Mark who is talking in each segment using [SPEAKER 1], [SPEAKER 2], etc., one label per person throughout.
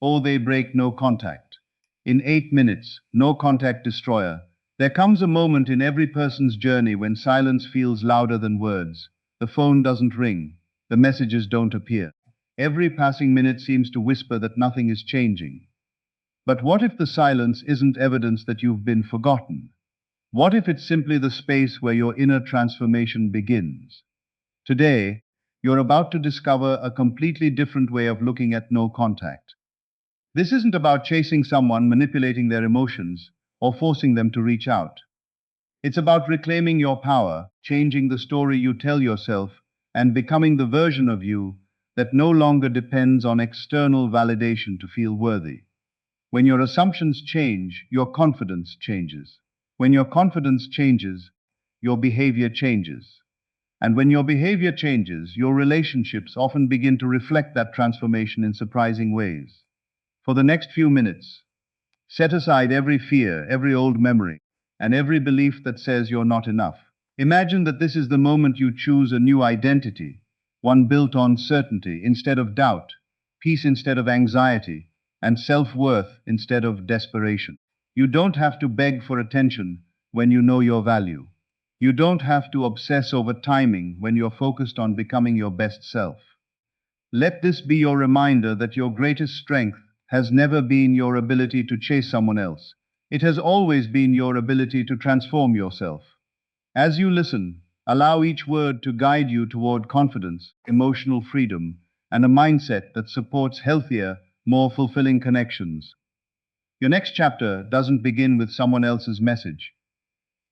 [SPEAKER 1] or they break no contact. In 8 minutes, no contact destroyer, there comes a moment in every person's journey when silence feels louder than words. The phone doesn't ring, the messages don't appear. Every passing minute seems to whisper that nothing is changing. But what if the silence isn't evidence that you've been forgotten? What if it's simply the space where your inner transformation begins? Today, you're about to discover a completely different way of looking at no contact. This isn't about chasing someone, manipulating their emotions, or forcing them to reach out. It's about reclaiming your power, changing the story you tell yourself, and becoming the version of you that no longer depends on external validation to feel worthy. When your assumptions change, your confidence changes. When your confidence changes, your behavior changes. And when your behavior changes, your relationships often begin to reflect that transformation in surprising ways. For the next few minutes, set aside every fear, every old memory, and every belief that says you're not enough. Imagine that this is the moment you choose a new identity, one built on certainty instead of doubt, peace instead of anxiety, and self-worth instead of desperation. You don't have to beg for attention when you know your value. You don't have to obsess over timing when you're focused on becoming your best self. Let this be your reminder that your greatest strength has never been your ability to chase someone else. It has always been your ability to transform yourself. As you listen, allow each word to guide you toward confidence, emotional freedom, and a mindset that supports healthier, more fulfilling connections. Your next chapter doesn't begin with someone else's message.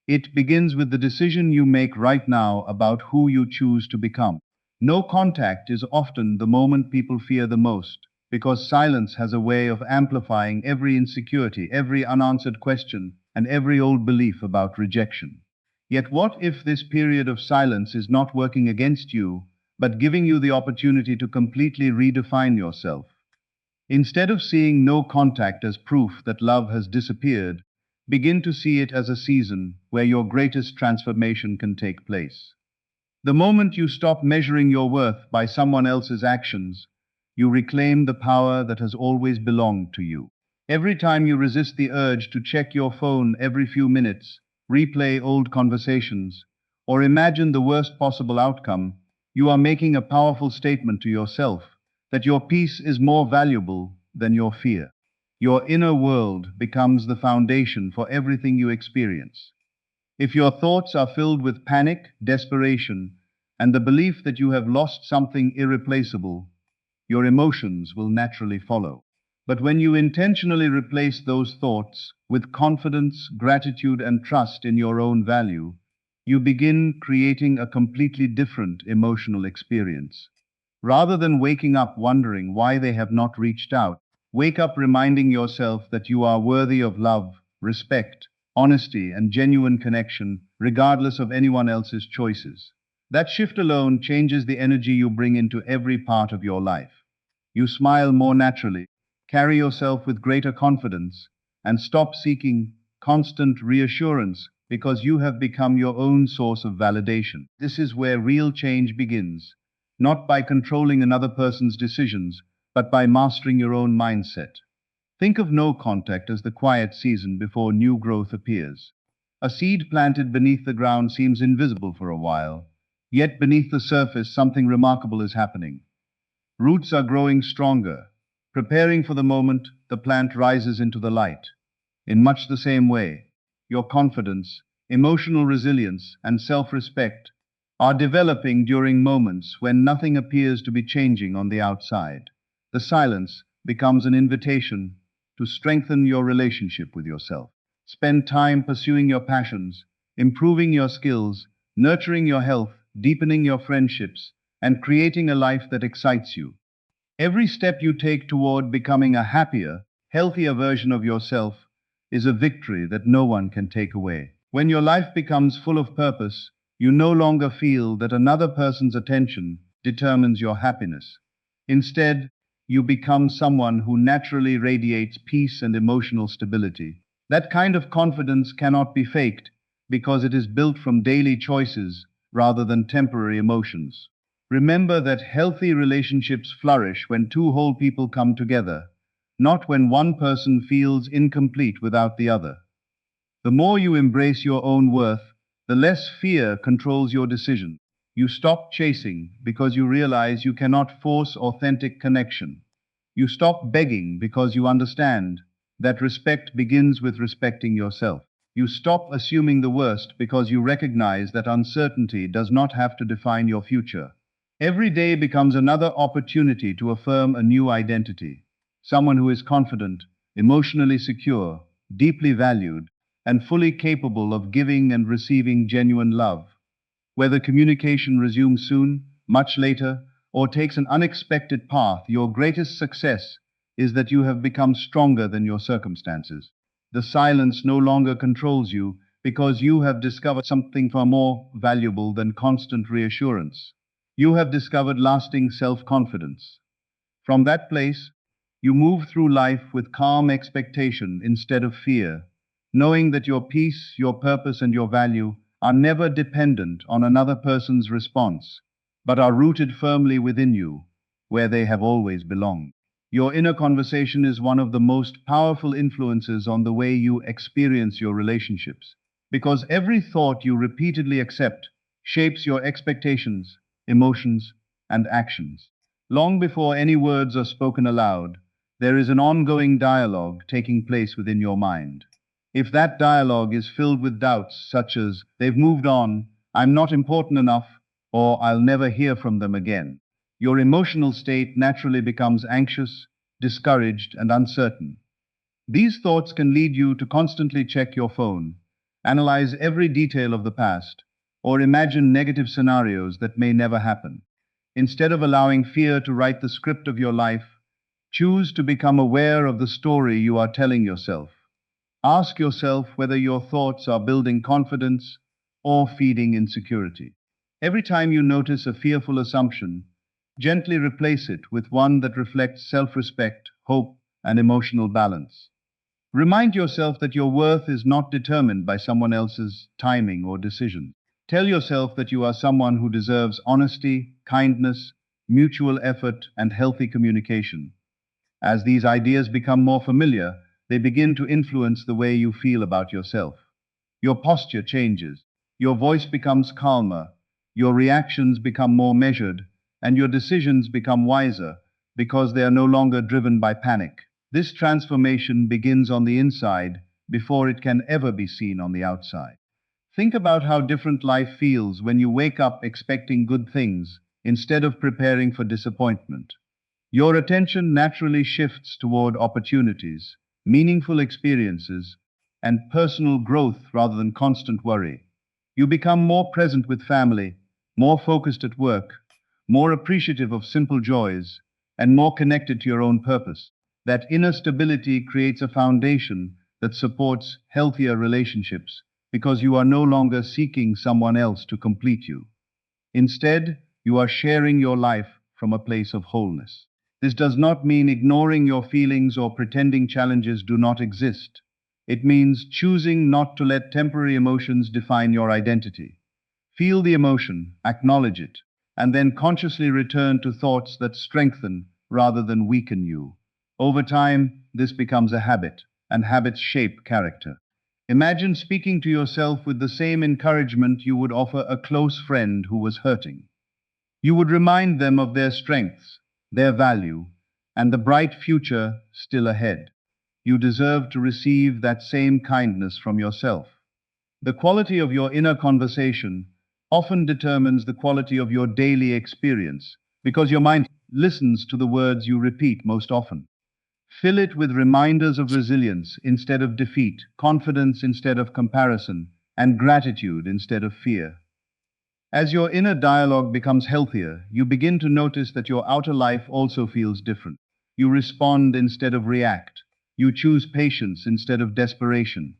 [SPEAKER 1] It begins with the decision you make right now about who you choose to become. No contact is often the moment people fear the most, because silence has a way of amplifying every insecurity, every unanswered question, and every old belief about rejection. Yet what if this period of silence is not working against you, but giving you the opportunity to completely redefine yourself? Instead of seeing no contact as proof that love has disappeared, begin to see it as a season where your greatest transformation can take place. The moment you stop measuring your worth by someone else's actions, you reclaim the power that has always belonged to you. Every time you resist the urge to check your phone every few minutes, replay old conversations, or imagine the worst possible outcome, you are making a powerful statement to yourself that your peace is more valuable than your fear. Your inner world becomes the foundation for everything you experience. If your thoughts are filled with panic, desperation, and the belief that you have lost something irreplaceable, your emotions will naturally follow. But when you intentionally replace those thoughts with confidence, gratitude, and trust in your own value, you begin creating a completely different emotional experience. Rather than waking up wondering why they have not reached out, wake up reminding yourself that you are worthy of love, respect, honesty, and genuine connection, regardless of anyone else's choices. That shift alone changes the energy you bring into every part of your life. You smile more naturally, carry yourself with greater confidence, and stop seeking constant reassurance because you have become your own source of validation. This is where real change begins, not by controlling another person's decisions, but by mastering your own mindset. Think of no contact as the quiet season before new growth appears. A seed planted beneath the ground seems invisible for a while, yet beneath the surface something remarkable is happening. Roots are growing stronger, preparing for the moment the plant rises into the light. In much the same way, your confidence, emotional resilience, and self-respect are developing during moments when nothing appears to be changing on the outside. The silence becomes an invitation to strengthen your relationship with yourself. Spend time pursuing your passions, improving your skills, nurturing your health, deepening your friendships, and creating a life that excites you. Every step you take toward becoming a happier, healthier version of yourself is a victory that no one can take away. When your life becomes full of purpose, you no longer feel that another person's attention determines your happiness. Instead, you become someone who naturally radiates peace and emotional stability. That kind of confidence cannot be faked because it is built from daily choices rather than temporary emotions. Remember that healthy relationships flourish when two whole people come together, not when one person feels incomplete without the other. The more you embrace your own worth, the less fear controls your decisions. You stop chasing because you realize you cannot force authentic connection. You stop begging because you understand that respect begins with respecting yourself. You stop assuming the worst because you recognize that uncertainty does not have to define your future. Every day becomes another opportunity to affirm a new identity. Someone who is confident, emotionally secure, deeply valued, and fully capable of giving and receiving genuine love. Whether communication resumes soon, much later, or takes an unexpected path, your greatest success is that you have become stronger than your circumstances. The silence no longer controls you because you have discovered something far more valuable than constant reassurance. You have discovered lasting self-confidence. From that place, you move through life with calm expectation instead of fear, knowing that your peace, your purpose, and your value are never dependent on another person's response, but are rooted firmly within you, where they have always belonged. Your inner conversation is one of the most powerful influences on the way you experience your relationships, because every thought you repeatedly accept shapes your expectations, emotions, and actions. Long before any words are spoken aloud, there is an ongoing dialogue taking place within your mind. If that dialogue is filled with doubts such as, they've moved on, I'm not important enough, or I'll never hear from them again, your emotional state naturally becomes anxious, discouraged, and uncertain. These thoughts can lead you to constantly check your phone, analyze every detail of the past, or imagine negative scenarios that may never happen. Instead of allowing fear to write the script of your life, choose to become aware of the story you are telling yourself. Ask yourself whether your thoughts are building confidence or feeding insecurity. Every time you notice a fearful assumption, gently replace it with one that reflects self-respect, hope, and emotional balance. Remind yourself that your worth is not determined by someone else's timing or decision. Tell yourself that you are someone who deserves honesty, kindness, mutual effort, and healthy communication. As these ideas become more familiar, they begin to influence the way you feel about yourself. Your posture changes, your voice becomes calmer, your reactions become more measured, and your decisions become wiser because they are no longer driven by panic. This transformation begins on the inside before it can ever be seen on the outside. Think about how different life feels when you wake up expecting good things instead of preparing for disappointment. Your attention naturally shifts toward opportunities, meaningful experiences, and personal growth rather than constant worry. You become more present with family, more focused at work, more appreciative of simple joys, and more connected to your own purpose. That inner stability creates a foundation that supports healthier relationships because you are no longer seeking someone else to complete you. Instead, you are sharing your life from a place of wholeness. This does not mean ignoring your feelings or pretending challenges do not exist. It means choosing not to let temporary emotions define your identity. Feel the emotion, acknowledge it, and then consciously return to thoughts that strengthen rather than weaken you. Over time, this becomes a habit, and habits shape character. Imagine speaking to yourself with the same encouragement you would offer a close friend who was hurting. You would remind them of their strengths, their value, and the bright future still ahead. You deserve to receive that same kindness from yourself. The quality of your inner conversation often determines the quality of your daily experience because your mind listens to the words you repeat most often. Fill it with reminders of resilience instead of defeat, confidence instead of comparison, and gratitude instead of fear. As your inner dialogue becomes healthier, you begin to notice that your outer life also feels different. You respond instead of react. You choose patience instead of desperation.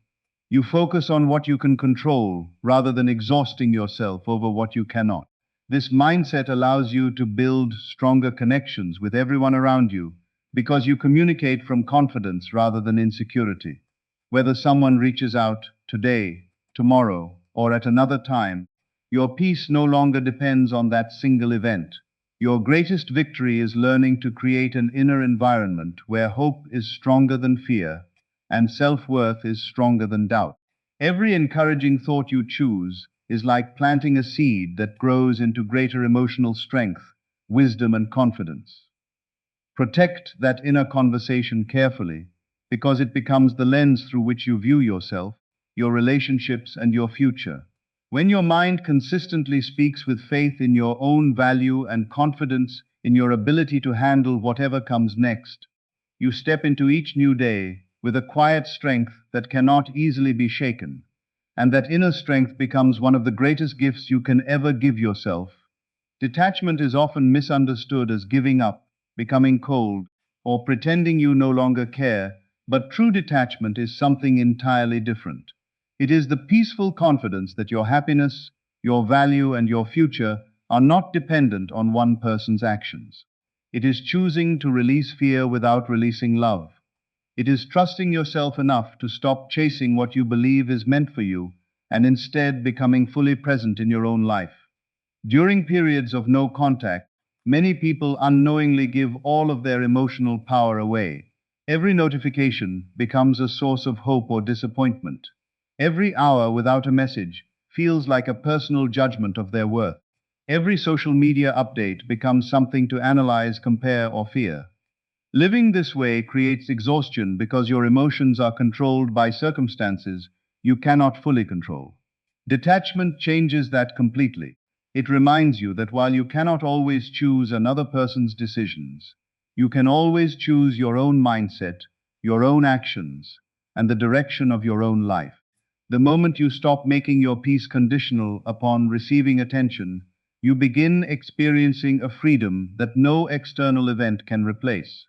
[SPEAKER 1] You focus on what you can control rather than exhausting yourself over what you cannot. This mindset allows you to build stronger connections with everyone around you because you communicate from confidence rather than insecurity. Whether someone reaches out today, tomorrow, or at another time, your peace no longer depends on that single event. Your greatest victory is learning to create an inner environment where hope is stronger than fear and self-worth is stronger than doubt. Every encouraging thought you choose is like planting a seed that grows into greater emotional strength, wisdom, and confidence. Protect that inner conversation carefully because it becomes the lens through which you view yourself, your relationships, and your future. When your mind consistently speaks with faith in your own value and confidence in your ability to handle whatever comes next, you step into each new day with a quiet strength that cannot easily be shaken. And that inner strength becomes one of the greatest gifts you can ever give yourself. Detachment is often misunderstood as giving up, becoming cold, or pretending you no longer care, but true detachment is something entirely different. It is the peaceful confidence that your happiness, your value, and your future are not dependent on one person's actions. It is choosing to release fear without releasing love. It is trusting yourself enough to stop chasing what you believe is meant for you and instead becoming fully present in your own life. During periods of no contact, many people unknowingly give all of their emotional power away. Every notification becomes a source of hope or disappointment. Every hour without a message feels like a personal judgment of their worth. Every social media update becomes something to analyze, compare, or fear. Living this way creates exhaustion because your emotions are controlled by circumstances you cannot fully control. Detachment changes that completely. It reminds you that while you cannot always choose another person's decisions, you can always choose your own mindset, your own actions, and the direction of your own life. The moment you stop making your peace conditional upon receiving attention, you begin experiencing a freedom that no external event can replace.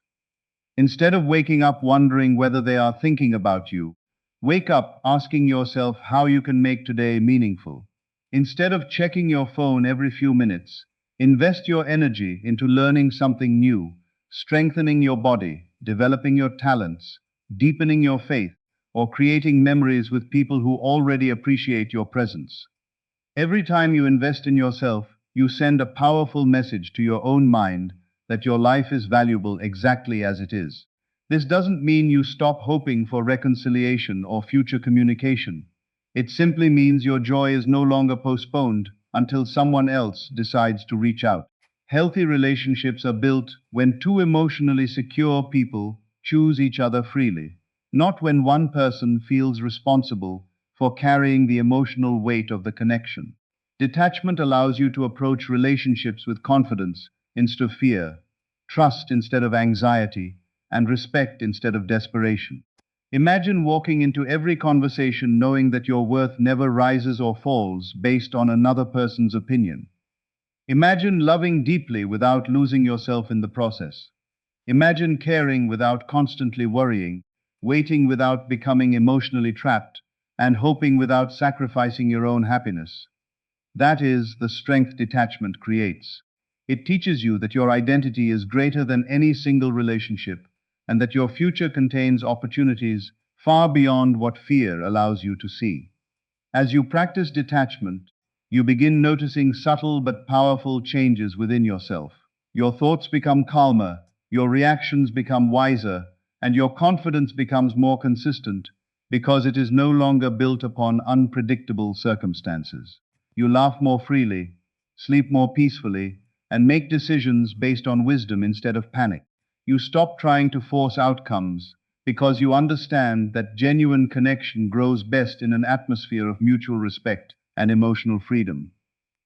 [SPEAKER 1] Instead of waking up wondering whether they are thinking about you, wake up asking yourself how you can make today meaningful. Instead of checking your phone every few minutes, invest your energy into learning something new, strengthening your body, developing your talents, deepening your faith, or creating memories with people who already appreciate your presence. Every time you invest in yourself, you send a powerful message to your own mind that your life is valuable exactly as it is. This doesn't mean you stop hoping for reconciliation or future communication. It simply means your joy is no longer postponed until someone else decides to reach out. Healthy relationships are built when two emotionally secure people choose each other freely, not when one person feels responsible for carrying the emotional weight of the connection. Detachment allows you to approach relationships with confidence instead of fear, trust instead of anxiety, and respect instead of desperation. Imagine walking into every conversation knowing that your worth never rises or falls based on another person's opinion. Imagine loving deeply without losing yourself in the process. Imagine caring without constantly worrying, waiting without becoming emotionally trapped, and hoping without sacrificing your own happiness. That is the strength detachment creates. It teaches you that your identity is greater than any single relationship, and that your future contains opportunities far beyond what fear allows you to see. As you practice detachment, you begin noticing subtle but powerful changes within yourself. Your thoughts become calmer, your reactions become wiser, and your confidence becomes more consistent because it is no longer built upon unpredictable circumstances. You laugh more freely, sleep more peacefully, and make decisions based on wisdom instead of panic. You stop trying to force outcomes because you understand that genuine connection grows best in an atmosphere of mutual respect and emotional freedom.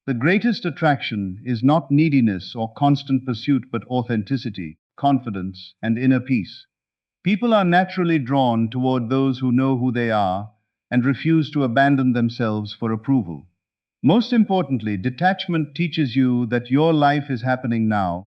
[SPEAKER 1] The greatest attraction is not neediness or constant pursuit, but authenticity, confidence, and inner peace. People are naturally drawn toward those who know who they are and refuse to abandon themselves for approval. Most importantly, detachment teaches you that your life is happening now,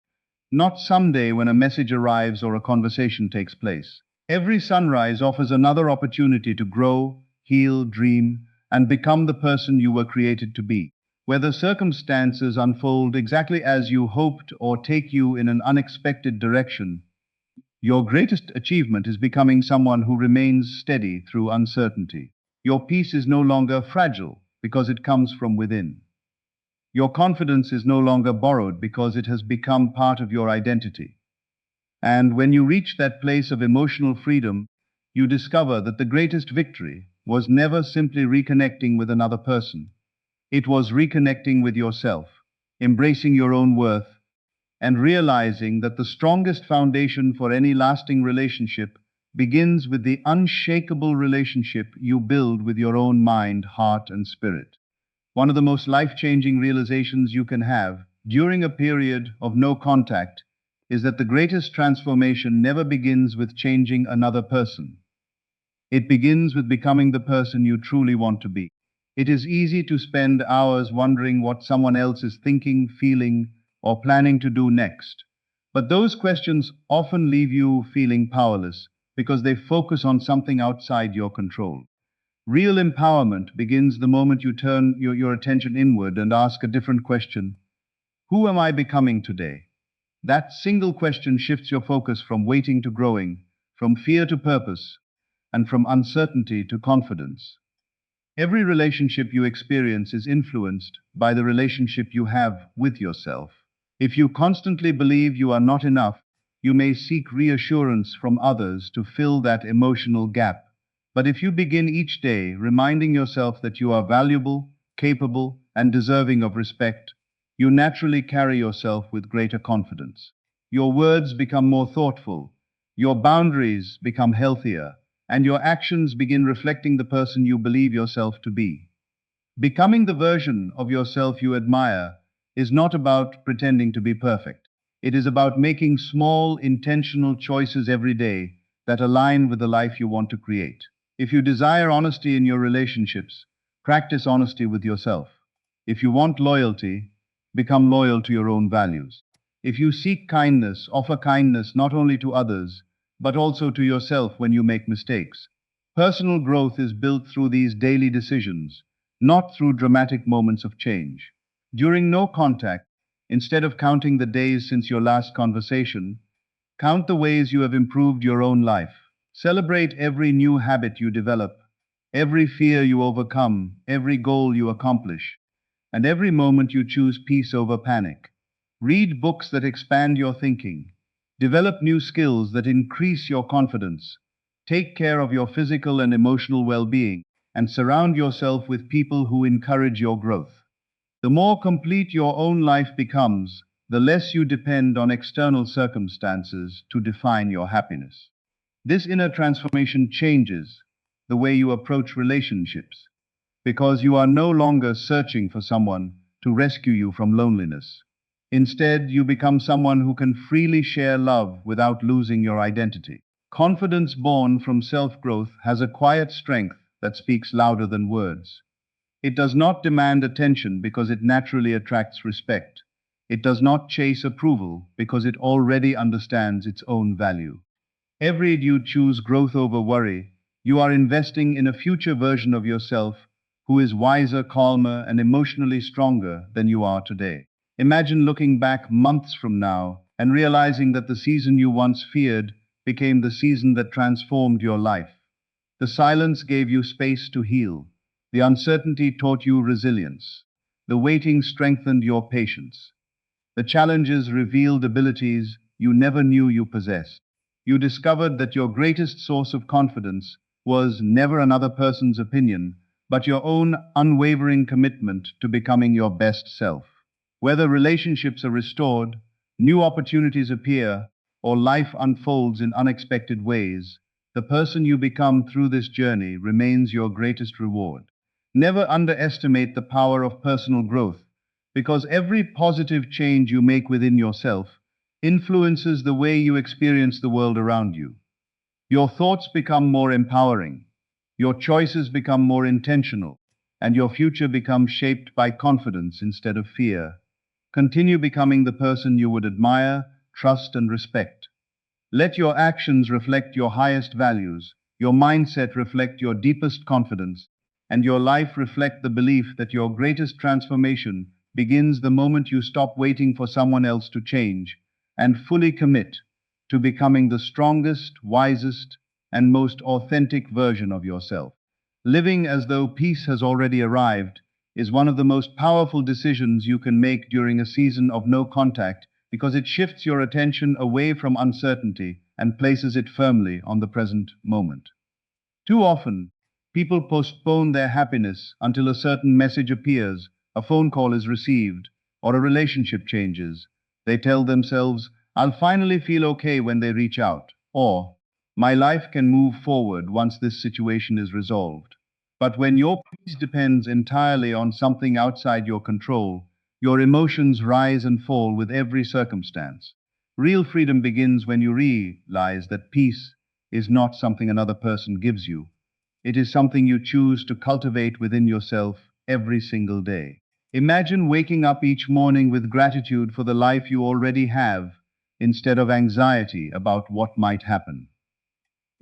[SPEAKER 1] not someday when a message arrives or a conversation takes place. Every sunrise offers another opportunity to grow, heal, dream, and become the person you were created to be. Whether circumstances unfold exactly as you hoped or take you in an unexpected direction, your greatest achievement is becoming someone who remains steady through uncertainty. Your peace is no longer fragile because it comes from within. Your confidence is no longer borrowed because it has become part of your identity. And when you reach that place of emotional freedom, you discover that the greatest victory was never simply reconnecting with another person. It was reconnecting with yourself, embracing your own worth, and realizing that the strongest foundation for any lasting relationship begins with the unshakable relationship you build with your own mind, heart, and spirit. One of the most life-changing realizations you can have during a period of no contact is that the greatest transformation never begins with changing another person. It begins with becoming the person you truly want to be. It is easy to spend hours wondering what someone else is thinking, feeling, or planning to do next. But those questions often leave you feeling powerless because they focus on something outside your control. Real empowerment begins the moment you turn your attention inward and ask a different question. Who am I becoming today? That single question shifts your focus from waiting to growing, from fear to purpose, and from uncertainty to confidence. Every relationship you experience is influenced by the relationship you have with yourself. If you constantly believe you are not enough, you may seek reassurance from others to fill that emotional gap. But if you begin each day reminding yourself that you are valuable, capable, and deserving of respect, you naturally carry yourself with greater confidence. Your words become more thoughtful, your boundaries become healthier, and your actions begin reflecting the person you believe yourself to be. Becoming the version of yourself you admire is not about pretending to be perfect. It is about making small, intentional choices every day that align with the life you want to create. If you desire honesty in your relationships, practice honesty with yourself. If you want loyalty, become loyal to your own values. If you seek kindness, offer kindness not only to others, but also to yourself when you make mistakes. Personal growth is built through these daily decisions, not through dramatic moments of change. During no contact, instead of counting the days since your last conversation, count the ways you have improved your own life. Celebrate every new habit you develop, every fear you overcome, every goal you accomplish, and every moment you choose peace over panic. Read books that expand your thinking. Develop new skills that increase your confidence. Take care of your physical and emotional well-being, and surround yourself with people who encourage your growth. The more complete your own life becomes, the less you depend on external circumstances to define your happiness. This inner transformation changes the way you approach relationships, because you are no longer searching for someone to rescue you from loneliness. Instead, you become someone who can freely share love without losing your identity. Confidence born from self-growth has a quiet strength that speaks louder than words. It does not demand attention because it naturally attracts respect. It does not chase approval because it already understands its own value. Every day you choose growth over worry, you are investing in a future version of yourself who is wiser, calmer, and emotionally stronger than you are today. Imagine looking back months from now and realizing that the season you once feared became the season that transformed your life. The silence gave you space to heal. The uncertainty taught you resilience. The waiting strengthened your patience. The challenges revealed abilities you never knew you possessed. You discovered that your greatest source of confidence was never another person's opinion, but your own unwavering commitment to becoming your best self. Whether relationships are restored, new opportunities appear, or life unfolds in unexpected ways, the person you become through this journey remains your greatest reward. Never underestimate the power of personal growth, because every positive change you make within yourself influences the way you experience the world around you. Your thoughts become more empowering, your choices become more intentional, and your future becomes shaped by confidence instead of fear. Continue becoming the person you would admire, trust, and respect. Let your actions reflect your highest values, your mindset reflect your deepest confidence, and your life reflect the belief that your greatest transformation begins the moment you stop waiting for someone else to change and fully commit to becoming the strongest, wisest, and most authentic version of yourself. Living as though peace has already arrived is one of the most powerful decisions you can make during a season of no contact because it shifts your attention away from uncertainty and places it firmly on the present moment. Too often, people postpone their happiness until a certain message appears, a phone call is received, or a relationship changes. They tell themselves, I'll finally feel okay when they reach out, or my life can move forward once this situation is resolved. But when your peace depends entirely on something outside your control, your emotions rise and fall with every circumstance. Real freedom begins when you realize that peace is not something another person gives you. It is something you choose to cultivate within yourself every single day. Imagine waking up each morning with gratitude for the life you already have instead of anxiety about what might happen.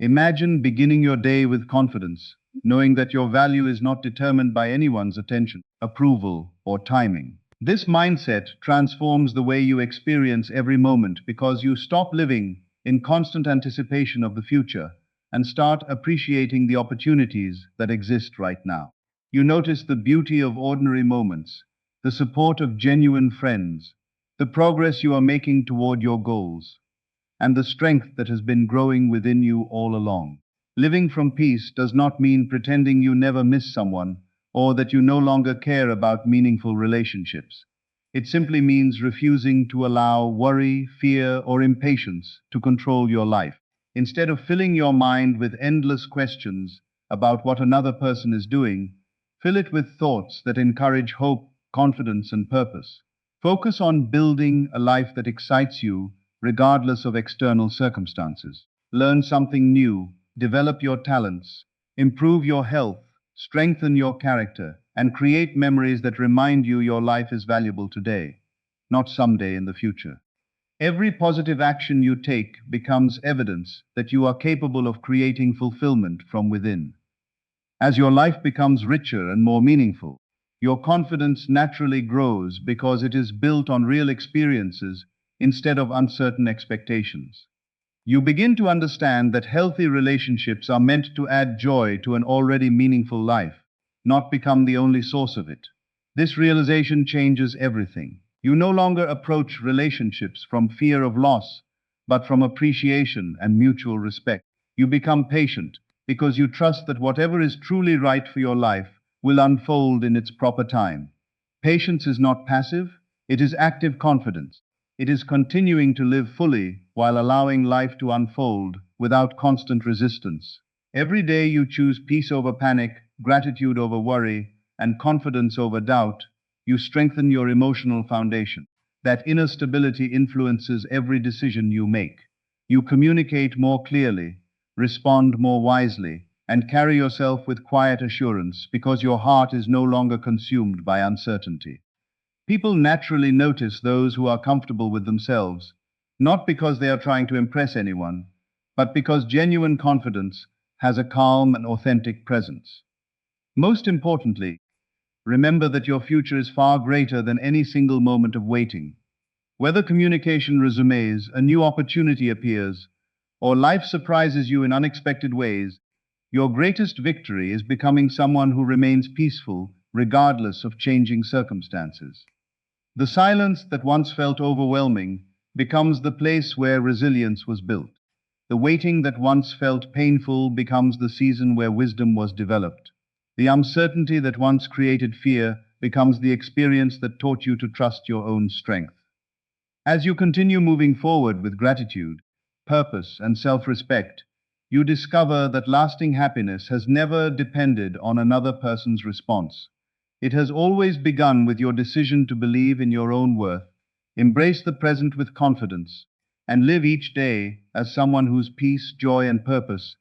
[SPEAKER 1] Imagine beginning your day with confidence, knowing that your value is not determined by anyone's attention, approval, or timing. This mindset transforms the way you experience every moment because you stop living in constant anticipation of the future and start appreciating the opportunities that exist right now. You notice the beauty of ordinary moments, the support of genuine friends, the progress you are making toward your goals, and the strength that has been growing within you all along. Living from peace does not mean pretending you never miss someone or that you no longer care about meaningful relationships. It simply means refusing to allow worry, fear, or impatience to control your life. Instead of filling your mind with endless questions about what another person is doing, fill it with thoughts that encourage hope, confidence, and purpose. Focus on building a life that excites you regardless of external circumstances. Learn something new, develop your talents, improve your health, strengthen your character, and create memories that remind you your life is valuable today, not someday in the future. Every positive action you take becomes evidence that you are capable of creating fulfillment from within. As your life becomes richer and more meaningful, your confidence naturally grows because it is built on real experiences instead of uncertain expectations. You begin to understand that healthy relationships are meant to add joy to an already meaningful life, not become the only source of it. This realization changes everything. You no longer approach relationships from fear of loss, but from appreciation and mutual respect. You become patient because you trust that whatever is truly right for your life will unfold in its proper time. Patience is not passive, it is active confidence. It is continuing to live fully while allowing life to unfold without constant resistance. Every day you choose peace over panic, gratitude over worry, and confidence over doubt, you strengthen your emotional foundation. That inner stability influences every decision you make. You communicate more clearly, respond more wisely, and carry yourself with quiet assurance because your heart is no longer consumed by uncertainty. People naturally notice those who are comfortable with themselves, not because they are trying to impress anyone, but because genuine confidence has a calm and authentic presence. Most importantly, remember that your future is far greater than any single moment of waiting. Whether communication resumes, a new opportunity appears, or life surprises you in unexpected ways, your greatest victory is becoming someone who remains peaceful regardless of changing circumstances. The silence that once felt overwhelming becomes the place where resilience was built. The waiting that once felt painful becomes the season where wisdom was developed. The uncertainty that once created fear becomes the experience that taught you to trust your own strength. As you continue moving forward with gratitude, purpose, and self respect, you discover that lasting happiness has never depended on another person's response. It has always begun with your decision to believe in your own worth, embrace the present with confidence, and live each day as someone whose peace, joy, and purpose